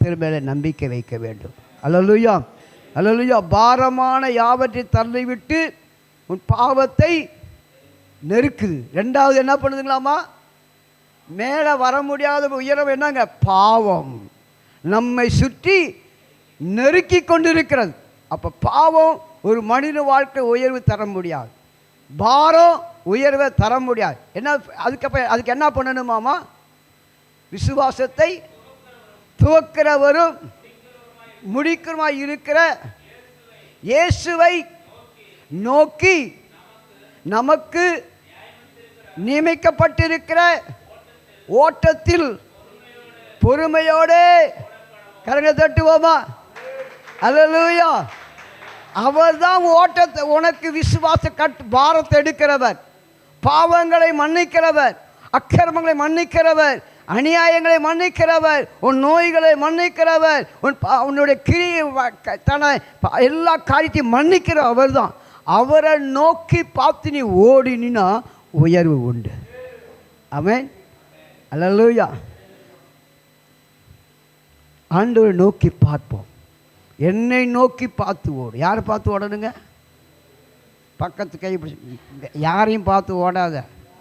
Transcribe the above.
கர்த்தர் மேலே நம்பிக்கை வைக்க வேண்டும். அல்லேலூயா, அல்லேலூயா. பாரமான யாவற்றை தள்ளிவிட்டு உன் பாவத்தை நெருக்குது. ரெண்டாவது என்ன பண்ணுதுங்களாமா? மேலே வர முடியாத உயரம் என்னங்க? பாவம் நம்மை சுற்றி நெருக்கி கொண்டிருக்கிறது. அப்போ பாவம் ஒரு மனித வாழ்க்கை உயர்வு தர முடியாது, பாரம் உயர்வை தர முடியாது. என்ன அதுக்கு என்ன பண்ணணுமாமா? விசுவாசத்தை துவக்கிறவரும் முடிக்கிறமாய் இருக்கிற இயேசுவை நோக்கி நமக்கு நியமிக்கப்பட்டிருக்கிற ஓட்டத்தில் பொறுமையோடு கரங்க தட்டுவோமா? அல்லேலூயா. அவர்தான் ஓட்டத்தை உனக்கு விசுவாச பாரத்தை எடுக்கிறவர், பாவங்களை மன்னிக்கிறவர், அக்கிரமங்களை மன்னிக்கிறவர், அநியாயங்களை மன்னிக்கிறவர், உன் நோய்களை மன்னிக்கிறவர், உன்னுடைய எல்லா காரியத்தையும் மன்னிக்கிற அவர் தான். அவரை நோக்கி பார்த்து நீ ஓடினா உயர்வு உண்டு. ஆமென், அல்லேலூயா. ஆண்டவரை நோக்கி பார்ப்போம். என்னை நோக்கி பார்த்து ஓடு. யாரை பார்த்து ஓடணுங்க? பக்கத்து கை யாரையும் பார்த்து ஓடாத.